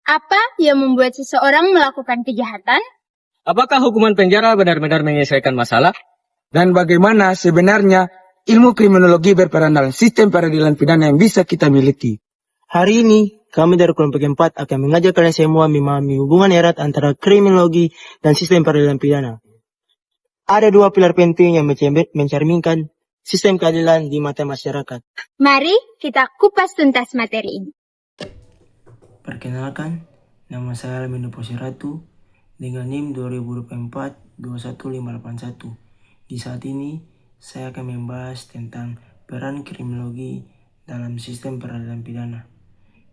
Apa yang membuat seseorang melakukan kejahatan? Apakah hukuman penjara benar-benar menyelesaikan masalah? Dan bagaimana sebenarnya ilmu kriminologi berperan dalam sistem peradilan pidana yang bisa kita miliki. Hari ini, kami dari kelompok 4 akan mengajak kalian semua memahami hubungan erat antara kriminologi dan sistem peradilan pidana. Ada dua pilar penting yang mencerminkan sistem keadilan di mata masyarakat. Mari kita kupas tuntas materi ini. Perkenalkan, nama saya Almendo Posiratu dengan NIM 2024-21581. Di saat ini, saya akan membahas tentang peran kriminologi dalam sistem peradilan pidana.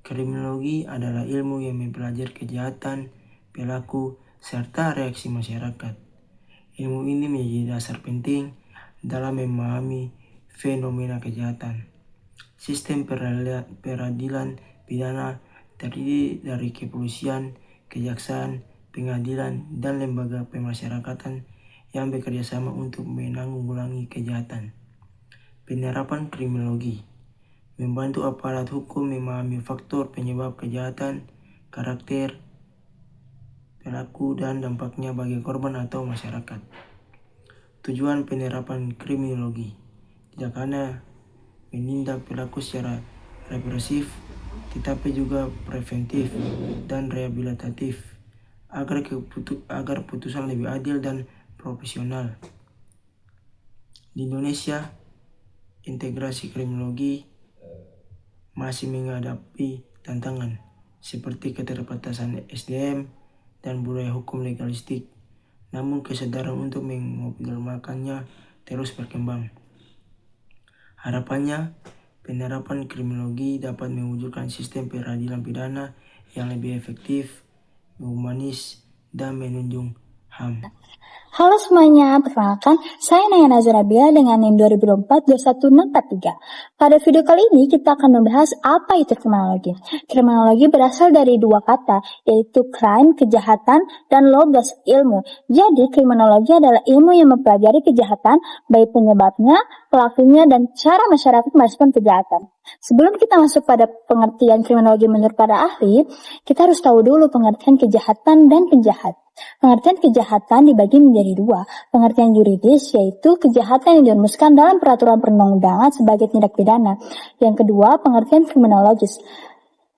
Kriminologi adalah ilmu yang mempelajari kejahatan, pelaku, serta reaksi masyarakat. Ilmu ini menjadi dasar penting dalam memahami fenomena kejahatan. Sistem peradilan pidana terdiri dari kepolisian, kejaksaan, pengadilan, dan lembaga pemasyarakatan yang bekerja sama untuk menanggulangi kejahatan. Penerapan kriminologi membantu aparat hukum memahami faktor penyebab kejahatan, karakter pelaku, dan dampaknya bagi korban atau masyarakat. Tujuan penerapan kriminologi tidak hanya menindak pelaku secara represif, tetapi juga preventif dan rehabilitatif agar putusan lebih adil dan profesional. Di Indonesia, integrasi kriminologi masih menghadapi tantangan seperti keterbatasan SDM dan budaya hukum legalistik. Namun kesadaran untuk mengoptimalkannya terus berkembang. Harapannya, penerapan kriminologi dapat mewujudkan sistem peradilan pidana yang lebih efektif, humanis, dan menunjang HAM. Halo semuanya, perkenalkan saya Naya Nazarabia dengan NIM 2024-21643. Pada video kali ini kita akan membahas apa itu kriminologi. Kriminologi berasal dari dua kata, yaitu crime, kejahatan, dan logos, ilmu. Jadi kriminologi adalah ilmu yang mempelajari kejahatan, baik penyebabnya, pelakunya, dan cara masyarakat merespon kejahatan. Sebelum kita masuk pada pengertian kriminologi menurut para ahli, kita harus tahu dulu pengertian kejahatan dan penjahat. Pengertian kejahatan dibagi menjadi dua. Pengertian yuridis, yaitu kejahatan yang dirumuskan dalam peraturan perundang-undangan sebagai tindak pidana. Yang kedua, pengertian kriminologis.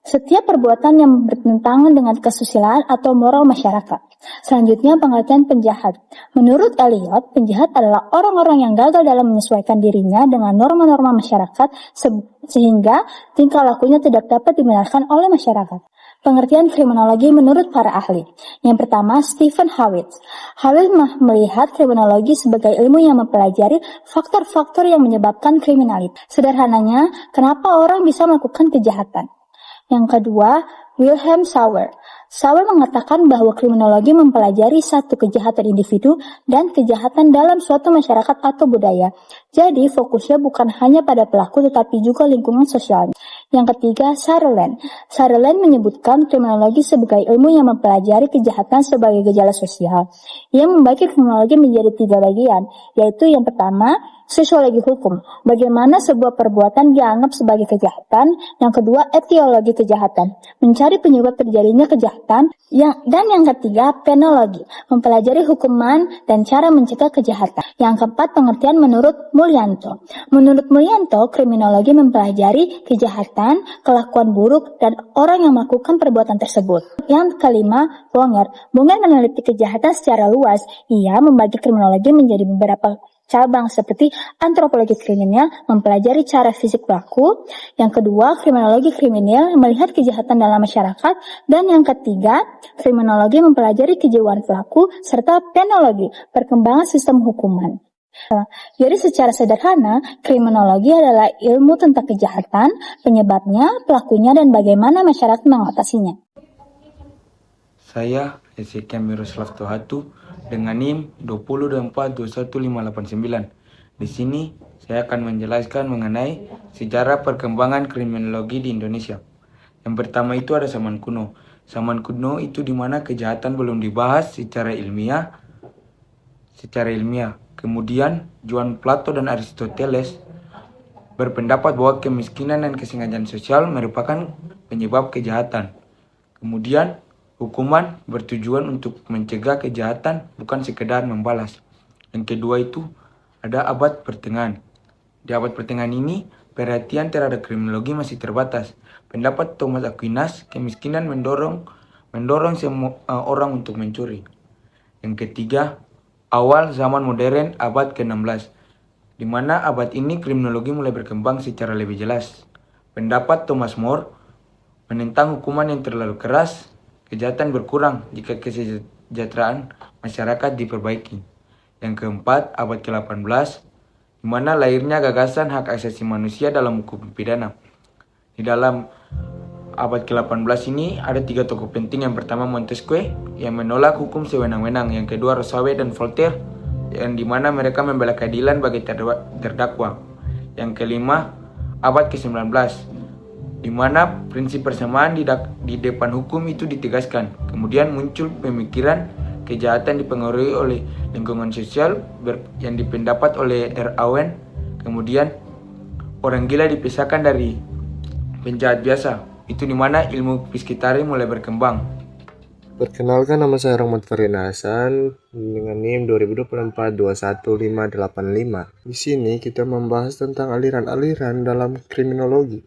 Setiap perbuatan yang bertentangan dengan kesusilaan atau moral masyarakat. Selanjutnya, pengertian penjahat. Menurut Eliot, penjahat adalah orang-orang yang gagal dalam menyesuaikan dirinya dengan norma-norma masyarakat sehingga tingkah lakunya tidak dapat dibenarkan oleh masyarakat. Pengertian kriminologi menurut para ahli. Yang pertama, Stephen Howitt. Howitt melihat kriminologi sebagai ilmu yang mempelajari faktor-faktor yang menyebabkan kriminalitas. Sederhananya, kenapa orang bisa melakukan kejahatan. Yang kedua, Wilhelm Sauer. Sauer mengatakan bahwa kriminologi mempelajari satu kejahatan individu dan kejahatan dalam suatu masyarakat atau budaya. Jadi fokusnya bukan hanya pada pelaku tetapi juga lingkungan sosialnya. Yang ketiga, Sutherland. Sutherland menyebutkan kriminologi sebagai ilmu yang mempelajari kejahatan sebagai gejala sosial. Ia membagi kriminologi menjadi 3 bagian, yaitu yang pertama, sosiologi hukum. Bagaimana sebuah perbuatan dianggap sebagai kejahatan. Yang kedua, etiologi kejahatan. Mencari penyebab terjadinya kejahatan. Dan yang ketiga, penologi. Mempelajari hukuman dan cara mencegah kejahatan. Yang keempat, pengertian menurut Mulyanto. Menurut Mulyanto, kriminologi mempelajari kejahatan, kelakuan buruk, dan orang yang melakukan perbuatan tersebut. Yang kelima, Bonger. Bonger meneliti kejahatan secara luas. Ia membagi kriminologi menjadi beberapa cabang seperti antropologi kriminal, mempelajari cara fisik pelaku. Yang kedua, kriminologi kriminal, melihat kejahatan dalam masyarakat. Dan yang ketiga, kriminologi mempelajari kejiwaan pelaku, serta penologi, perkembangan sistem hukuman. Jadi secara sederhana, kriminologi adalah ilmu tentang kejahatan, penyebabnya, pelakunya, dan bagaimana masyarakat mengatasinya. Saya Ezekiel Miroslav Tohatu dengan NIM 2024-21589. Di sini saya akan menjelaskan mengenai sejarah perkembangan kriminologi di Indonesia. Yang pertama itu ada zaman kuno. Zaman kuno itu di mana kejahatan belum dibahas secara ilmiah. Kemudian Juan Plato dan Aristoteles berpendapat bahwa kemiskinan dan kesengajaan sosial merupakan penyebab kejahatan. Kemudian, hukuman bertujuan untuk mencegah kejahatan bukan sekedar membalas. Yang kedua itu ada abad pertengahan. Di abad pertengahan ini, perhatian terhadap kriminologi masih terbatas. Pendapat Thomas Aquinas, kemiskinan mendorong semua orang untuk mencuri. Yang ketiga, awal zaman modern abad ke-16, di mana abad ini kriminologi mulai berkembang secara lebih jelas. Pendapat Thomas More menentang hukuman yang terlalu keras, kejahatan berkurang jika kesejahteraan masyarakat diperbaiki. Yang keempat, abad ke-18, di mana lahirnya gagasan hak asasi manusia dalam hukum pidana. Di dalam abad ke-18 ini ada 3 tokoh penting. Yang pertama Montesquieu yang menolak hukum sewenang-wenang. Yang kedua Rousseau dan Voltaire yang dimana mereka membela keadilan bagi terdakwa. Yang kelima abad ke-19 di mana prinsip persamaan di depan hukum itu ditegaskan. Kemudian muncul pemikiran kejahatan dipengaruhi oleh lingkungan sosial yang dipendapat oleh R. Owen. Kemudian orang gila dipisahkan dari penjahat biasa. Itu di mana ilmu psikitari mulai berkembang. Perkenalkan, nama saya Rahmat Farin Hasan dengan NIM 2024-21585. Di sini kita membahas tentang aliran-aliran dalam kriminologi.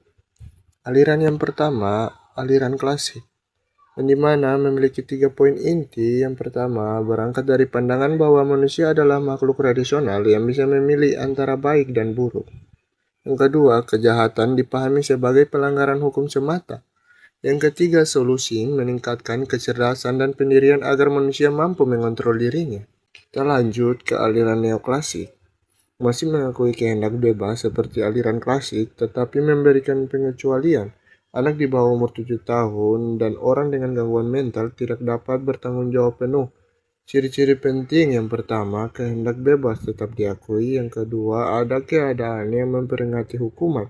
Aliran yang pertama, aliran klasik, yang dimana memiliki 3 poin inti. Yang pertama, berangkat dari pandangan bahwa manusia adalah makhluk rasional yang bisa memilih antara baik dan buruk. Yang kedua, kejahatan dipahami sebagai pelanggaran hukum semata. Yang ketiga, solusi meningkatkan kecerdasan dan pendirian agar manusia mampu mengontrol dirinya. Kita lanjut ke aliran neoklasik. Masih mengakui kehendak bebas seperti aliran klasik, tetapi memberikan pengecualian. Anak di bawah umur 7 tahun dan orang dengan gangguan mental tidak dapat bertanggung jawab penuh. Ciri-ciri penting: yang pertama, kehendak bebas tetap diakui. Yang kedua, ada keadaan yang memperingati hukuman.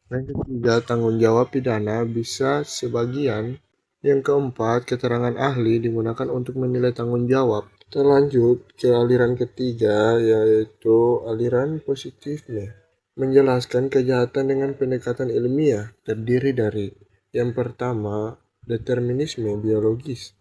Yang ketiga, tanggung jawab pidana bisa sebagian. Yang keempat, keterangan ahli digunakan untuk menilai tanggung jawab. Kita lanjut ke aliran ketiga, yaitu aliran positifisme. Menjelaskan kejahatan dengan pendekatan ilmiah, terdiri dari yang pertama, determinisme biologis.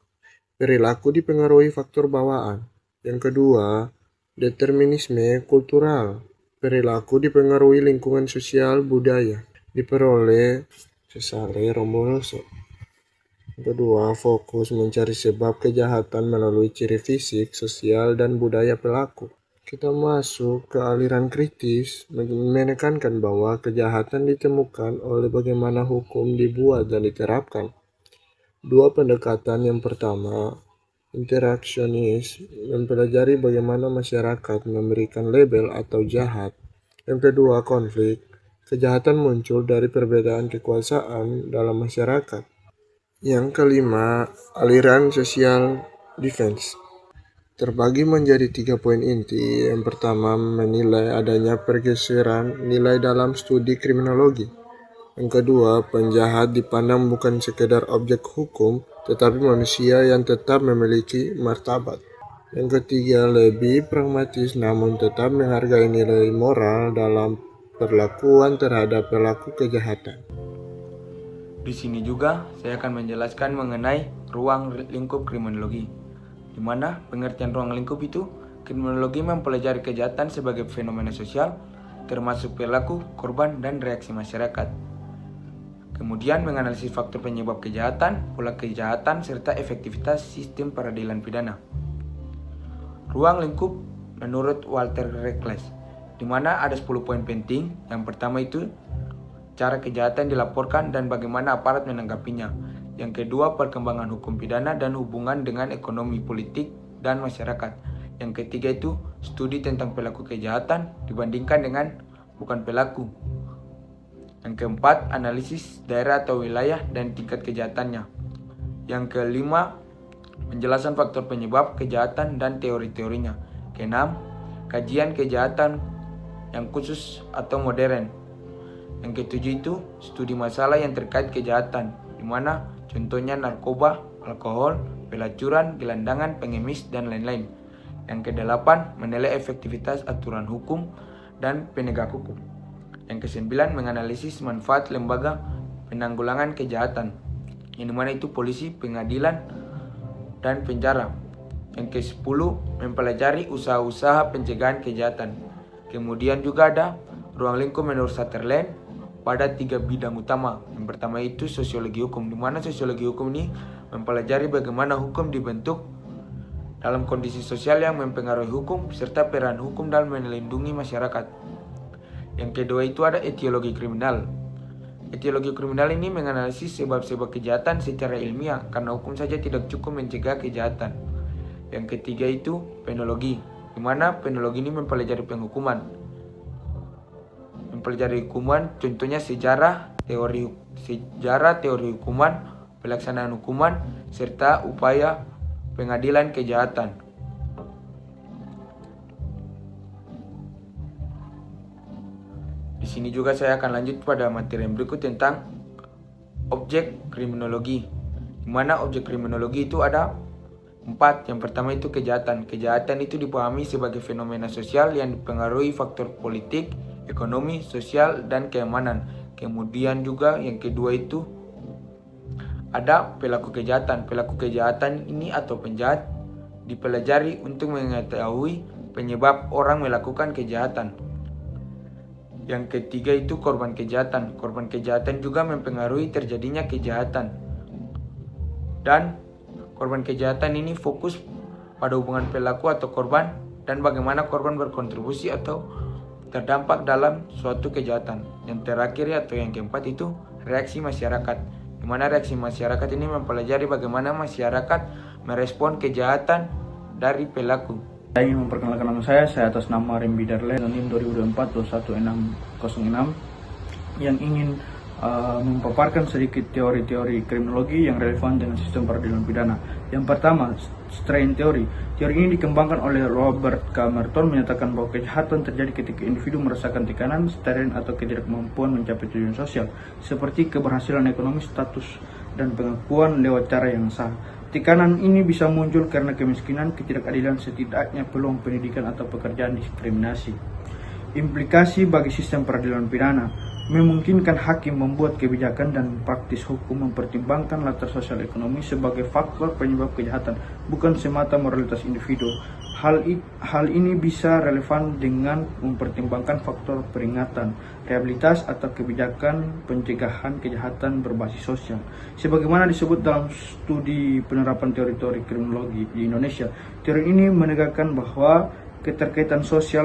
Perilaku dipengaruhi faktor bawaan. Yang kedua, determinisme kultural. Perilaku dipengaruhi lingkungan sosial budaya. Diperoleh Cesare Romoloso. Yang kedua, fokus mencari sebab kejahatan melalui ciri fisik, sosial, dan budaya pelaku. Kita masuk ke aliran kritis, menekankan bahwa kejahatan ditemukan oleh bagaimana hukum dibuat dan diterapkan. 2 pendekatan. Yang pertama, interaksionis, mempelajari bagaimana masyarakat memberikan label atau jahat. Yang kedua, konflik. Kejahatan muncul dari perbedaan kekuasaan dalam masyarakat. Yang kelima, aliran social defense. Terbagi menjadi 3 poin inti. Yang pertama, menilai adanya pergeseran nilai dalam studi kriminologi. Yang kedua, penjahat dipandang bukan sekedar objek hukum, tetapi manusia yang tetap memiliki martabat. Yang ketiga, lebih pragmatis namun tetap menghargai nilai moral dalam perlakuan terhadap pelaku kejahatan. Di sini juga saya akan menjelaskan mengenai ruang lingkup kriminologi, di mana pengertian ruang lingkup itu, kriminologi mempelajari kejahatan sebagai fenomena sosial, termasuk perilaku, korban, dan reaksi masyarakat. Kemudian menganalisis faktor penyebab kejahatan, pola kejahatan, serta efektivitas sistem peradilan pidana. Ruang lingkup menurut Walter Reckless, di mana ada 10 poin penting. Yang pertama itu cara kejahatan dilaporkan dan bagaimana aparat menanggapinya. Yang kedua, perkembangan hukum pidana dan hubungan dengan ekonomi, politik, dan masyarakat. Yang ketiga itu studi tentang pelaku kejahatan dibandingkan dengan bukan pelaku. Yang keempat, analisis daerah atau wilayah dan tingkat kejahatannya. Yang kelima, penjelasan faktor penyebab kejahatan dan teori-teorinya. Keenam, kajian kejahatan yang khusus atau modern. Yang ketujuh itu studi masalah yang terkait kejahatan, di mana contohnya narkoba, alkohol, pelacuran, gelandangan, pengemis, dan lain-lain. Yang kedelapan, menilai efektivitas aturan hukum dan penegak hukum. Yang kesembilan, menganalisis manfaat lembaga penanggulangan kejahatan. yang dimana itu polisi, pengadilan, dan penjara. Yang ke-10, mempelajari usaha-usaha pencegahan kejahatan. Kemudian juga ada ruang lingkup menurut Sutherland pada 3 bidang utama. Yang pertama itu sosiologi hukum, di mana sosiologi hukum ini mempelajari bagaimana hukum dibentuk dalam kondisi sosial yang mempengaruhi hukum, serta peran hukum dalam melindungi masyarakat. Yang kedua itu ada etiologi kriminal. Etiologi kriminal ini menganalisis sebab-sebab kejahatan secara ilmiah, karena hukum saja tidak cukup mencegah kejahatan. Yang ketiga itu penologi, di mana penologi ini mempelajari penghukuman. Mempelajari hukuman, contohnya sejarah, teori hukuman, pelaksanaan hukuman, serta upaya pengadilan kejahatan. Di sini juga saya akan lanjut pada materi yang berikut tentang objek kriminologi. Di mana objek kriminologi itu ada 4. Yang pertama itu kejahatan. Kejahatan itu dipahami sebagai fenomena sosial yang dipengaruhi faktor politik, ekonomi, sosial, dan keamanan. Kemudian juga yang kedua itu ada pelaku kejahatan. Pelaku kejahatan ini atau penjahat dipelajari untuk mengetahui penyebab orang melakukan kejahatan. Yang ketiga itu korban kejahatan. Korban kejahatan juga mempengaruhi terjadinya kejahatan. Dan korban kejahatan ini fokus pada hubungan pelaku atau korban dan bagaimana korban berkontribusi atau terdampak dalam suatu kejahatan. Yang terakhir atau yang keempat itu reaksi masyarakat, di mana reaksi masyarakat ini mempelajari bagaimana masyarakat merespon kejahatan dari pelaku. Saya ingin memperkenalkan nama saya atas nama Rembi Darle, NIM 2024-21606, yang ingin memaparkan sedikit teori-teori kriminologi yang relevan dengan sistem peradilan pidana. Yang pertama, strain teori. Teori ini dikembangkan oleh Robert K. Merton, menyatakan bahwa kejahatan terjadi ketika individu merasakan tekanan, strain atau ketidakmampuan mencapai tujuan sosial, seperti keberhasilan ekonomi, status, dan pengakuan lewat cara yang sah. Tekanan ini bisa muncul karena kemiskinan, ketidakadilan, setidaknya peluang pendidikan atau pekerjaan, diskriminasi. Implikasi bagi sistem peradilan pidana memungkinkan hakim membuat kebijakan dan praktis hukum mempertimbangkan latar sosial ekonomi sebagai faktor penyebab kejahatan, bukan semata moralitas individu. Hal ini bisa relevan dengan mempertimbangkan faktor peringatan, rehabilitas, atau kebijakan pencegahan kejahatan berbasis sosial. Sebagaimana disebut dalam studi penerapan teori-teori kriminologi di Indonesia, teori ini menegakkan bahwa keterkaitan social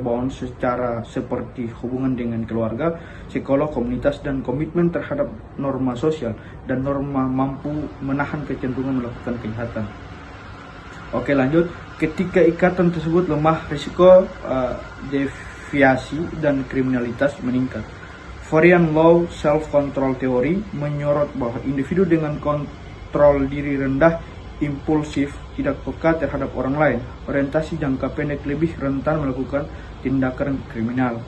bond secara seperti hubungan dengan keluarga, psikolog, komunitas, dan komitmen terhadap norma sosial dan norma mampu menahan kecenderungan melakukan kejahatan. Oke, lanjut. Ketika ikatan tersebut lemah, risiko deviasi dan kriminalitas meningkat. Varian law self-control teori menyorot bahwa individu dengan kontrol diri rendah, impulsif, tidak peka terhadap orang lain, orientasi jangka pendek, lebih rentan melakukan tindakan kriminal.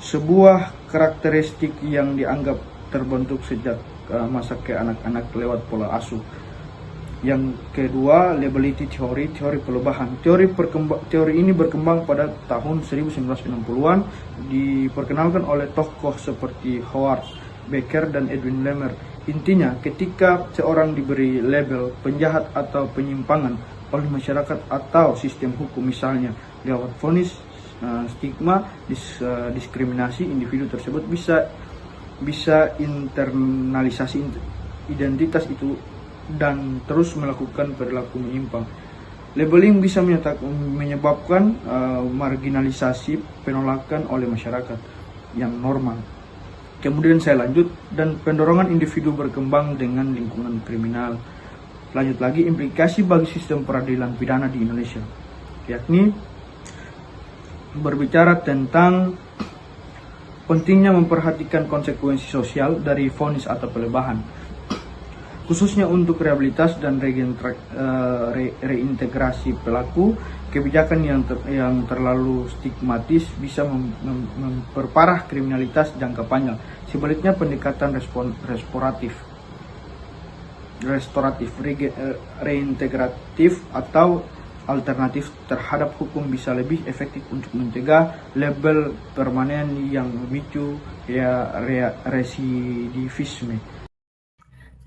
Sebuah karakteristik yang dianggap terbentuk sejak masa ke-anak-anak lewat pola asuh. Yang kedua, labelity teori perubahan. Teori ini berkembang pada tahun 1960-an, diperkenalkan oleh tokoh seperti Howard Becker dan Edwin Lemmer. Intinya, ketika seorang diberi label penjahat atau penyimpangan oleh masyarakat atau sistem hukum, misalnya lewat vonis, stigma, diskriminasi, individu tersebut bisa internalisasi identitas itu dan terus melakukan perilaku menyimpang. Labeling bisa menyebabkan marginalisasi, penolakan oleh masyarakat yang normal. Kemudian saya lanjut, dan pendorongan individu berkembang dengan lingkungan kriminal. Lanjut lagi, implikasi bagi sistem peradilan pidana di Indonesia, yakni berbicara tentang pentingnya memperhatikan konsekuensi sosial dari vonis atau pelebahan, khususnya untuk rehabilitas dan reintegrasi pelaku. Kebijakan yang terlalu stigmatis bisa memperparah kriminalitas jangka panjang. Sebaliknya, pendekatan restoratif, reintegratif atau alternatif terhadap hukum bisa lebih efektif untuk mencegah label permanen yang memicu residivisme.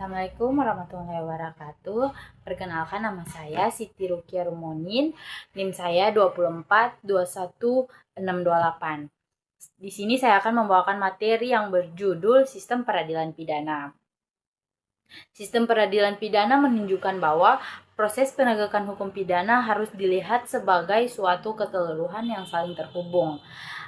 Assalamualaikum warahmatullahi wabarakatuh. Perkenalkan, nama saya Siti Rukia Rumonin. NIM saya 242121628. Di sini saya akan membawakan materi yang berjudul Sistem Peradilan Pidana. Sistem peradilan pidana menunjukkan bahwa proses penegakan hukum pidana harus dilihat sebagai suatu keseluruhan yang saling terhubung.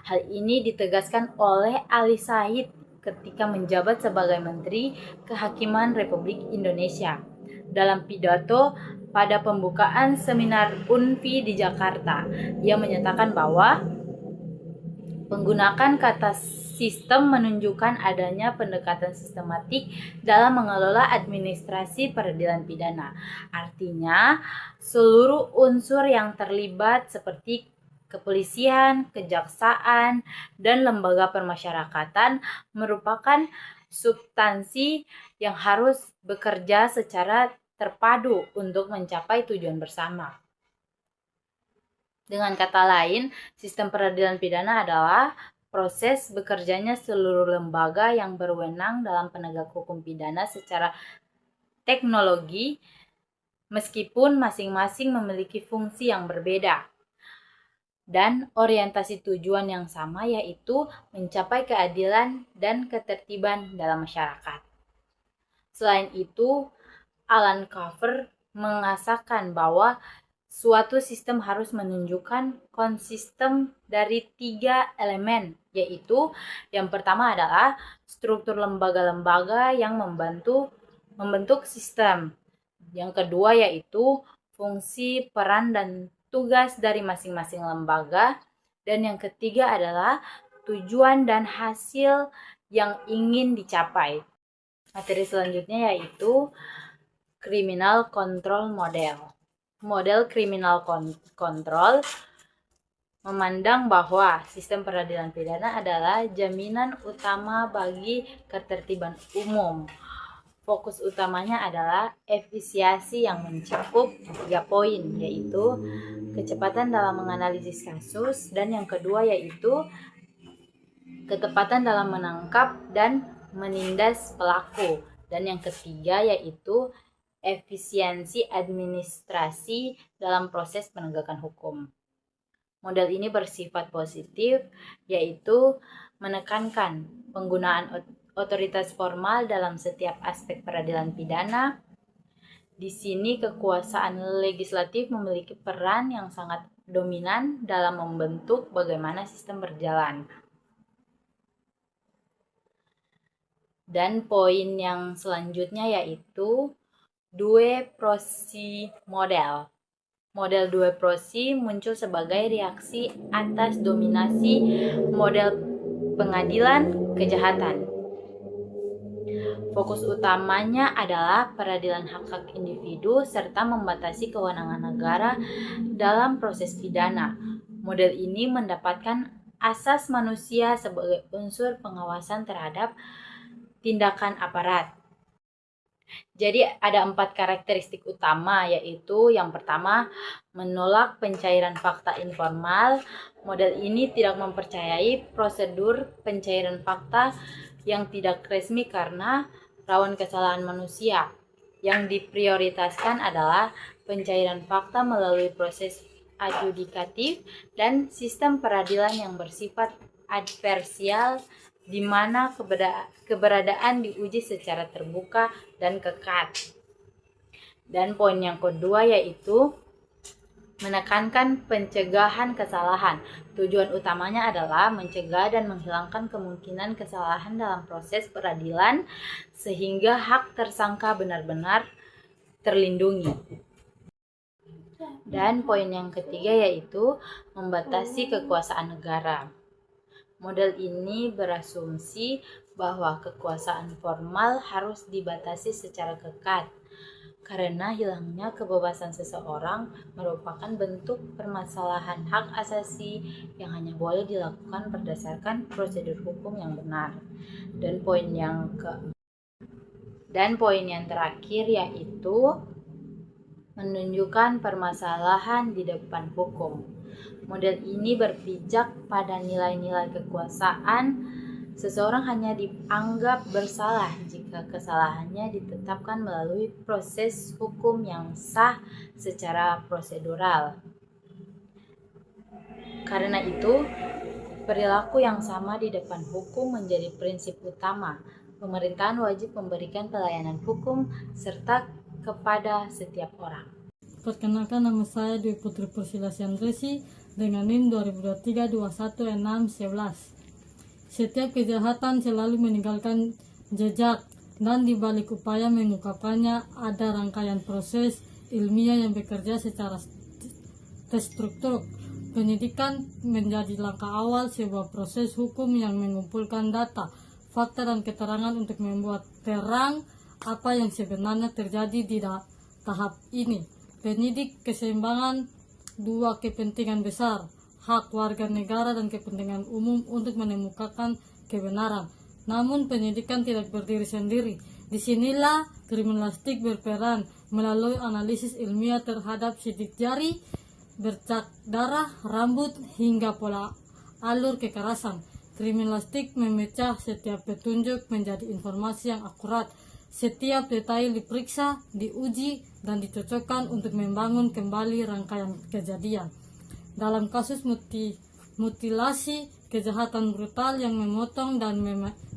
Hal ini ditegaskan oleh Ali Said ketika menjabat sebagai Menteri Kehakiman Republik Indonesia. Dalam pidato pada pembukaan seminar UNFI di Jakarta, ia menyatakan bahwa menggunakan kata sistem menunjukkan adanya pendekatan sistematik dalam mengelola administrasi peradilan pidana. Artinya, seluruh unsur yang terlibat seperti kepolisian, kejaksaan, dan lembaga permasyarakatan merupakan substansi yang harus bekerja secara terpadu untuk mencapai tujuan bersama. Dengan kata lain, sistem peradilan pidana adalah proses bekerjanya seluruh lembaga yang berwenang dalam penegak hukum pidana secara teknologi, meskipun masing-masing memiliki fungsi yang berbeda dan orientasi tujuan yang sama, yaitu mencapai keadilan dan ketertiban dalam masyarakat. Selain itu, Alan Carver mengasahkan bahwa suatu sistem harus menunjukkan konsisten dari 3 elemen, yaitu yang pertama adalah struktur lembaga-lembaga yang membentuk sistem. Yang kedua yaitu fungsi, peran, dan tugas dari masing-masing lembaga. Dan yang ketiga adalah tujuan dan hasil yang ingin dicapai. Materi selanjutnya yaitu Criminal Control Model. Model Criminal Control memandang bahwa sistem peradilan pidana adalah jaminan utama bagi ketertiban umum. Fokus utamanya adalah efisiensi yang mencakup 3 poin, yaitu kecepatan dalam menganalisis kasus, dan yang kedua yaitu ketepatan dalam menangkap dan menindas pelaku, dan yang ketiga yaitu efisiensi administrasi dalam proses penegakan hukum. Model ini bersifat positif, yaitu menekankan penggunaan otoritas formal dalam setiap aspek peradilan pidana. Di sini kekuasaan legislatif memiliki peran yang sangat dominan dalam membentuk bagaimana sistem berjalan. Dan poin yang selanjutnya yaitu due prosi model. Model due prosi muncul sebagai reaksi atas dominasi model pengadilan kejahatan. Fokus utamanya adalah peradilan hak-hak individu serta membatasi kewenangan negara dalam proses pidana. Model ini mendapatkan asas manusia sebagai unsur pengawasan terhadap tindakan aparat. Jadi ada 4 karakteristik utama, yaitu yang pertama, menolak pencairan fakta informal. Model ini tidak mempercayai prosedur pencairan fakta yang tidak resmi karena rawan kesalahan manusia. Yang diprioritaskan adalah pencairan fakta melalui proses adjudikatif dan sistem peradilan yang bersifat adversial, di mana keberadaan diuji secara terbuka dan ketat. Dan poin yang kedua yaitu menekankan pencegahan kesalahan. Tujuan utamanya adalah mencegah dan menghilangkan kemungkinan kesalahan dalam proses peradilan sehingga hak tersangka benar-benar terlindungi. Dan poin yang ketiga yaitu membatasi kekuasaan negara. Model ini berasumsi bahwa kekuasaan formal harus dibatasi secara ketat, karena hilangnya kebebasan seseorang merupakan bentuk permasalahan hak asasi yang hanya boleh dilakukan berdasarkan prosedur hukum yang benar. Dan poin yang terakhir yaitu menunjukkan permasalahan di depan hukum. Model ini berpijak pada nilai-nilai kekuasaan Seseorang hanya dianggap bersalah jika kesalahannya ditetapkan melalui proses hukum yang sah secara prosedural. Karena itu, perilaku yang sama di depan hukum menjadi prinsip utama. Pemerintahan wajib memberikan pelayanan hukum serta kepada setiap orang. Perkenalkan, nama saya Dwi Putri Persilasi Andresi dengan NIM 2023-216111. Setiap kejahatan selalu meninggalkan jejak, dan di balik upaya mengungkapkannya ada rangkaian proses ilmiah yang bekerja secara terstruktur. Penyidikan menjadi langkah awal sebuah proses hukum yang mengumpulkan data, fakta, dan keterangan untuk membuat terang apa yang sebenarnya terjadi di tahap ini. Penyidik keseimbangan dua kepentingan besar, hak warga negara dan kepentingan umum untuk menemukan kebenaran. Namun penyidikan tidak berdiri sendiri. Disinilah kriminalistik berperan melalui analisis ilmiah terhadap sidik jari, bercak darah, rambut, hingga pola alur kekerasan. Kriminalistik memecah setiap petunjuk menjadi informasi yang akurat. Setiap detail diperiksa, diuji, dan dicocokkan untuk membangun kembali rangkaian kejadian. Dalam kasus mutilasi, kejahatan brutal yang memotong dan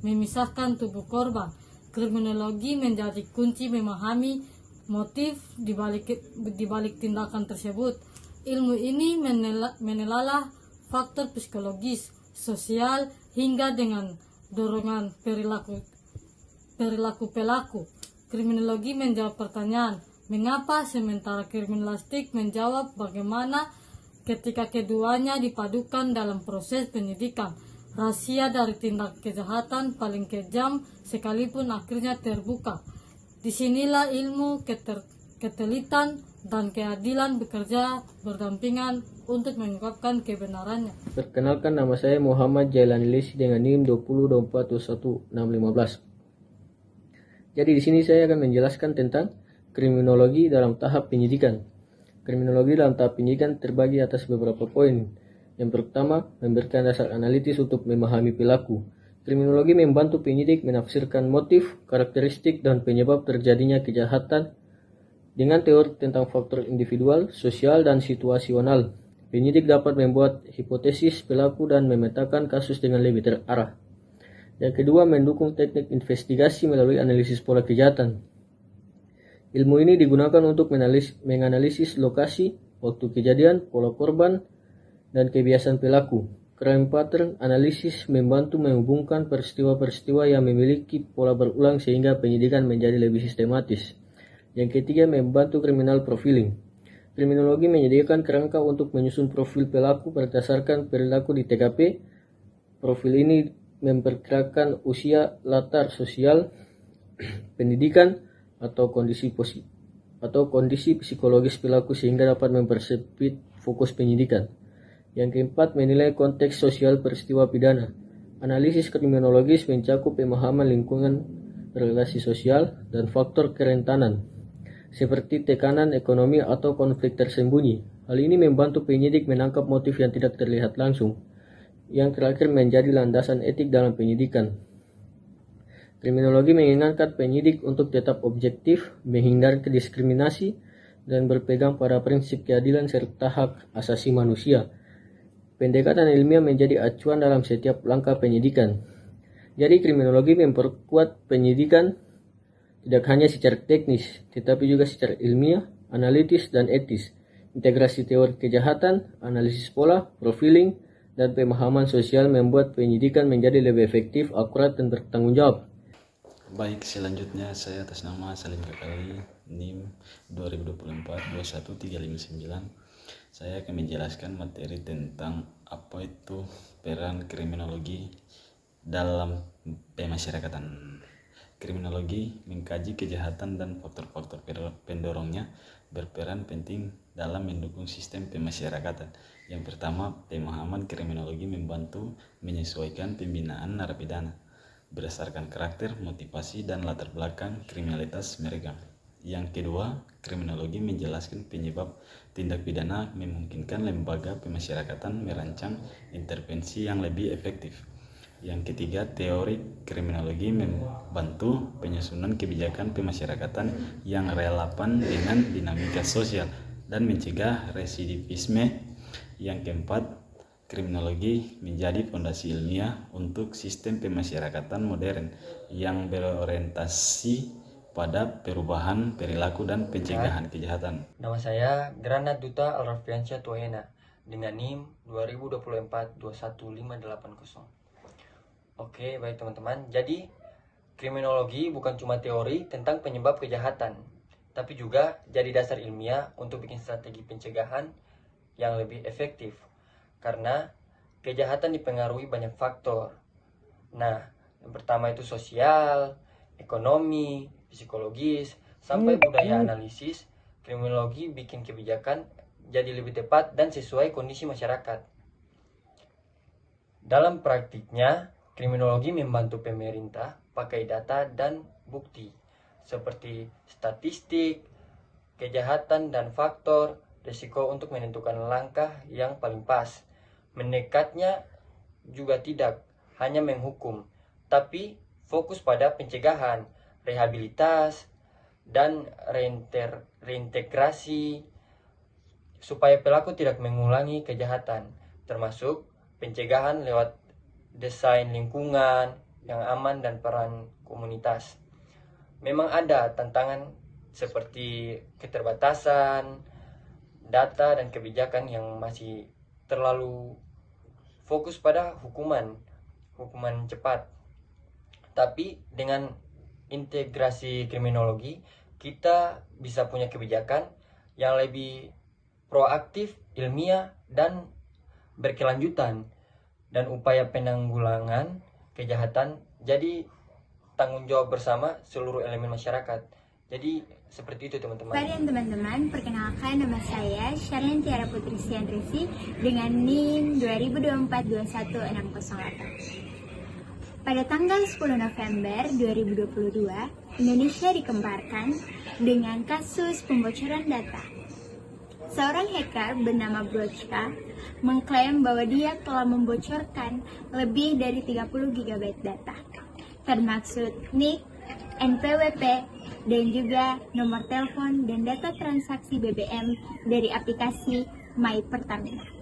memisahkan tubuh korban, kriminologi menjadi kunci memahami motif di balik tindakan tersebut. Ilmu ini menelaah faktor psikologis, sosial, hingga dengan dorongan perilaku pelaku. Kriminologi menjawab pertanyaan mengapa, sementara kriminalistik menjawab bagaimana. Ketika keduanya dipadukan dalam proses penyidikan, rahasia dari tindak kejahatan paling kejam sekalipun akhirnya terbuka. Disinilah ilmu, ketelitan, dan keadilan bekerja berdampingan untuk mengungkapkan kebenarannya. Perkenalkan, nama saya Muhammad Jailani Lisi dengan NIM 2024211615. Jadi di sini saya akan menjelaskan tentang kriminologi dalam tahap penyidikan. Kriminologi dalam tahap penyidikan terbagi atas beberapa poin. Yang pertama, memberikan dasar analitis untuk memahami pelaku. Kriminologi membantu penyidik menafsirkan motif, karakteristik, dan penyebab terjadinya kejahatan dengan teori tentang faktor individual, sosial, dan situasional. Penyidik dapat membuat hipotesis pelaku dan memetakan kasus dengan lebih terarah. Yang kedua, mendukung teknik investigasi melalui analisis pola kejahatan. Ilmu ini digunakan untuk menganalisis lokasi, waktu kejadian, pola korban, dan kebiasaan pelaku. Crime pattern analysis membantu menghubungkan peristiwa-peristiwa yang memiliki pola berulang sehingga penyidikan menjadi lebih sistematis. Yang ketiga, membantu criminal profiling. Kriminologi menyediakan kerangka untuk menyusun profil pelaku berdasarkan perilaku di TKP. Profil ini memperkirakan usia, latar sosial, pendidikan, atau kondisi psikologis pelaku sehingga dapat mempersempit fokus penyidikan. Yang keempat, menilai konteks sosial peristiwa pidana. Analisis kriminologis mencakup pemahaman lingkungan, relasi sosial, dan faktor kerentanan, seperti tekanan ekonomi atau konflik tersembunyi. Hal ini membantu penyidik menangkap motif yang tidak terlihat langsung. Yang terakhir, menjadi landasan etik dalam penyidikan. Kriminologi mengingatkan penyidik untuk tetap objektif, menghindari diskriminasi, dan berpegang pada prinsip keadilan serta hak asasi manusia. Pendekatan ilmiah menjadi acuan dalam setiap langkah penyidikan. Jadi kriminologi memperkuat penyidikan tidak hanya secara teknis, tetapi juga secara ilmiah, analitis, dan etis. Integrasi teori kejahatan, analisis pola, profiling, dan pemahaman sosial membuat penyidikan menjadi lebih efektif, akurat, dan bertanggung jawab. Baik, selanjutnya saya atas nama Salim Kakali, NIM 2024-21359. Saya akan menjelaskan materi tentang apa itu peran kriminologi dalam pemasyarakatan. Kriminologi mengkaji kejahatan dan faktor-faktor pendorongnya berperan penting dalam mendukung sistem pemasyarakatan. Yang pertama, pemahaman kriminologi membantu menyesuaikan pembinaan narapidana berdasarkan karakter, motivasi, dan latar belakang kriminalitas mereka. Yang kedua, kriminologi menjelaskan penyebab tindak pidana memungkinkan lembaga pemasyarakatan merancang intervensi yang lebih efektif. Yang ketiga, teori kriminologi membantu penyusunan kebijakan pemasyarakatan yang relevan dengan dinamika sosial dan mencegah residivisme. Yang keempat, kriminologi menjadi fondasi ilmiah untuk sistem pemasyarakatan modern yang berorientasi pada perubahan perilaku dan pencegahan kejahatan. Nama saya Granat Duta Alrafiansyah Tuaena dengan NIM 2024-21580. Oke, baik teman-teman. Jadi, kriminologi bukan cuma teori tentang penyebab kejahatan, tapi juga jadi dasar ilmiah untuk bikin strategi pencegahan yang lebih efektif. Karena kejahatan dipengaruhi banyak faktor. Nah, yang pertama itu sosial, ekonomi, psikologis, sampai budaya analisis. Kriminologi bikin kebijakan jadi lebih tepat dan sesuai kondisi masyarakat. Dalam praktiknya, kriminologi membantu pemerintah pakai data dan bukti seperti statistik, kejahatan dan faktor risiko untuk menentukan langkah yang paling pas. Menekatnya juga tidak hanya menghukum, tapi fokus pada pencegahan, rehabilitas, dan reintegrasi supaya pelaku tidak mengulangi kejahatan, termasuk pencegahan lewat desain lingkungan yang aman dan peran komunitas. Memang ada tantangan seperti keterbatasan data dan kebijakan yang masih terlalu fokus pada hukuman cepat. Tapi dengan integrasi kriminologi, kita bisa punya kebijakan yang lebih proaktif, ilmiah, dan berkelanjutan. Dan upaya penanggulangan kejahatan jadi tanggung jawab bersama seluruh elemen masyarakat. Jadi seperti itu teman-teman. Varian teman-teman, perkenalkan nama saya Charlene Tiara Putri Siandresi dengan NIM 2024-21608. Pada tanggal 10 November 2022, Indonesia dikemparkan dengan kasus pembocoran data. Seorang hacker bernama Brochka mengklaim bahwa dia telah membocorkan lebih dari 30 GB data, termasuk NIK, NPWP, dan juga nomor telepon dan data transaksi BBM dari aplikasi My Pertamina.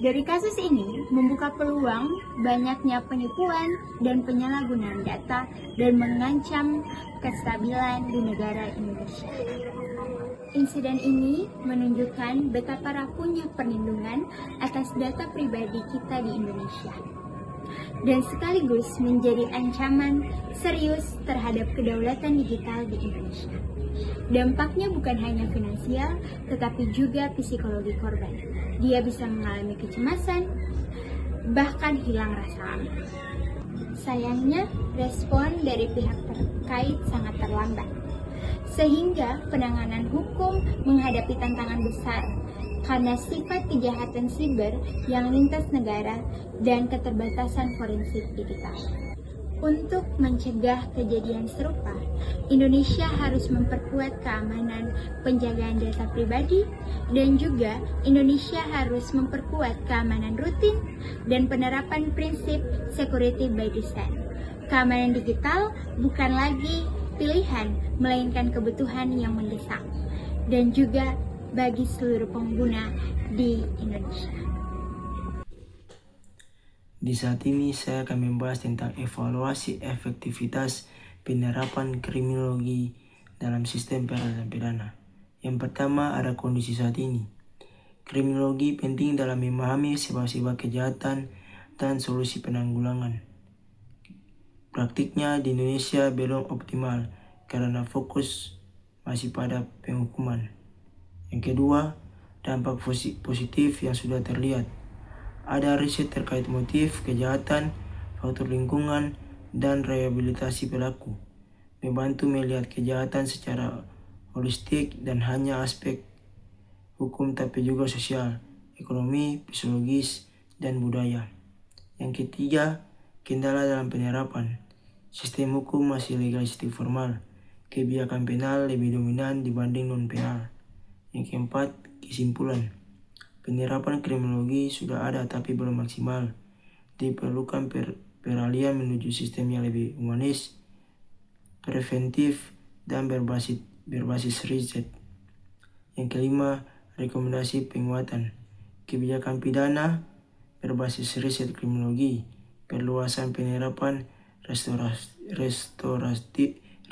Dari kasus ini membuka peluang banyaknya penipuan dan penyalahgunaan data dan mengancam kestabilan di negara Indonesia. Insiden ini menunjukkan betapa rapuhnya perlindungan atas data pribadi kita di Indonesia, dan sekaligus menjadi ancaman serius terhadap kedaulatan digital di Indonesia. Dampaknya bukan hanya finansial, tetapi juga psikologi korban. Dia bisa mengalami kecemasan, bahkan hilang rasa aman. Sayangnya, respon dari pihak terkait sangat terlambat, sehingga penanganan hukum menghadapi tantangan besar karena sifat kejahatan siber yang lintas negara dan keterbatasan forensik digital. Untuk mencegah kejadian serupa, Indonesia harus memperkuat keamanan penjagaan data pribadi, dan juga Indonesia harus memperkuat keamanan rutin dan penerapan prinsip security by design. Keamanan digital bukan lagi pilihan, melainkan kebutuhan yang mendesak, dan juga bagi seluruh pengguna di Indonesia. Di saat ini saya akan membahas tentang evaluasi efektivitas penerapan kriminologi dalam sistem peradilan pidana. Yang pertama ada kondisi saat ini. Kriminologi penting dalam memahami sebab-sebab kejahatan dan solusi penanggulangan. Praktiknya di Indonesia belum optimal karena fokus masih pada penghukuman. Yang kedua, dampak positif yang sudah terlihat. Ada riset terkait motif kejahatan, faktor lingkungan, dan rehabilitasi pelaku. Membantu melihat kejahatan secara holistik dan hanya aspek hukum tapi juga sosial, ekonomi, psikologis, dan budaya. Yang ketiga, kendala dalam penerapan. Sistem hukum masih legalistik formal. Kebijakan penal lebih dominan dibanding non-penal. Yang keempat, kesimpulan. Penerapan kriminologi sudah ada tapi belum maksimal. diperlukan peralihan menuju sistem yang lebih humanis, preventif, dan berbasis riset. Yang kelima, rekomendasi penguatan kebijakan pidana berbasis riset kriminologi, perluasan penerapan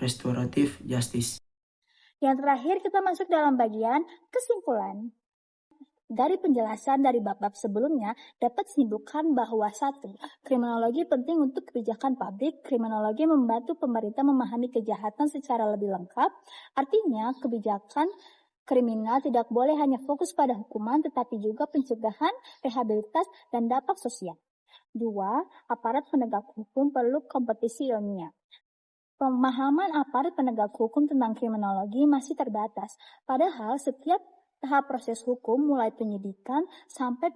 restoratif justice. Yang terakhir kita masuk dalam bagian kesimpulan. Dari penjelasan dari bab-bab sebelumnya dapat disimpulkan bahwa 1. Kriminologi penting untuk kebijakan publik. Kriminologi membantu pemerintah memahami kejahatan secara lebih lengkap. Artinya kebijakan kriminal tidak boleh hanya fokus pada hukuman tetapi juga pencegahan, rehabilitas, dan dampak sosial. 2. Aparat penegak hukum perlu kompetisi ilmiah. Pemahaman aparat penegak hukum tentang kriminologi masih terbatas, padahal setiap tahap proses hukum mulai penyidikan sampai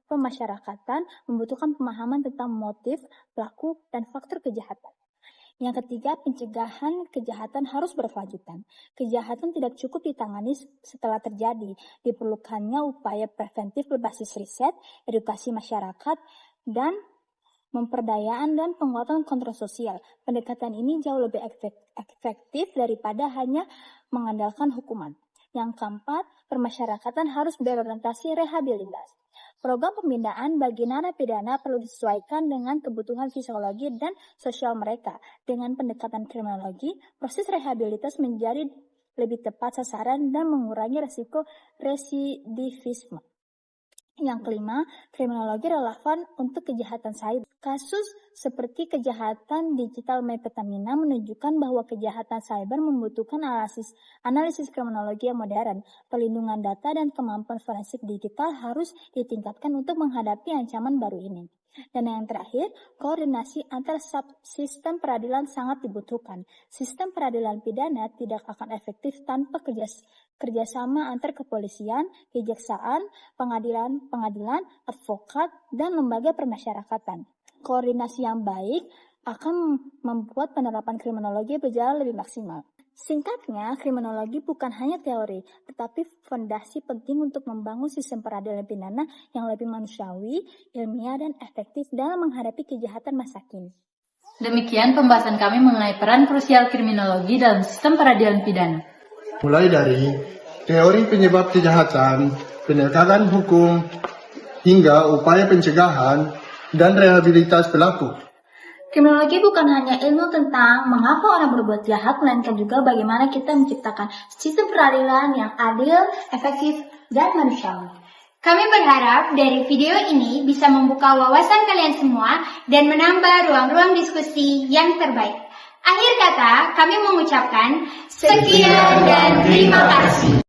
pemasyarakatan membutuhkan pemahaman tentang motif, pelaku, dan faktor kejahatan. Yang ketiga, pencegahan kejahatan harus berkelanjutan. Kejahatan tidak cukup ditangani setelah terjadi. Diperlukannya upaya preventif berbasis riset, edukasi masyarakat, dan memperdayaan dan penguatan kontrol sosial. Pendekatan ini jauh lebih efektif daripada hanya mengandalkan hukuman. Yang keempat, permasyarakatan harus berorientasi rehabilitas. Program pembinaan bagi narapidana perlu disesuaikan dengan kebutuhan fisiologi dan sosial mereka. Dengan pendekatan kriminologi, proses rehabilitas menjadi lebih tepat sasaran dan mengurangi risiko residivisme. Yang kelima, kriminologi relevan untuk kejahatan cyber. Kasus seperti kejahatan digital metamfetamina menunjukkan bahwa kejahatan cyber membutuhkan analisis kriminologi yang modern. Perlindungan data dan kemampuan forensik digital harus ditingkatkan untuk menghadapi ancaman baru ini. Dan yang terakhir, koordinasi antar sistem peradilan sangat dibutuhkan. Sistem peradilan pidana tidak akan efektif tanpa kerjasama antar kepolisian, kejaksaan, pengadilan, advokat, dan lembaga permasyarakatan. Koordinasi yang baik akan membuat penerapan kriminologi berjalan lebih maksimal. Singkatnya, kriminologi bukan hanya teori, tetapi fondasi penting untuk membangun sistem peradilan pidana yang lebih manusiawi, ilmiah, dan efektif dalam menghadapi kejahatan masa kini. Demikian pembahasan kami mengenai peran krusial kriminologi dalam sistem peradilan pidana. Mulai dari teori penyebab kejahatan, penegakan hukum, hingga upaya pencegahan dan rehabilitas pelaku. Kriminologi bukan hanya ilmu tentang mengapa orang berbuat jahat, melainkan juga bagaimana kita menciptakan sistem peradilan yang adil, efektif, dan manusiawi. Kami berharap dari video ini bisa membuka wawasan kalian semua dan menambah ruang-ruang diskusi yang terbaik. Akhir kata, kami mengucapkan sekian dan terima kasih.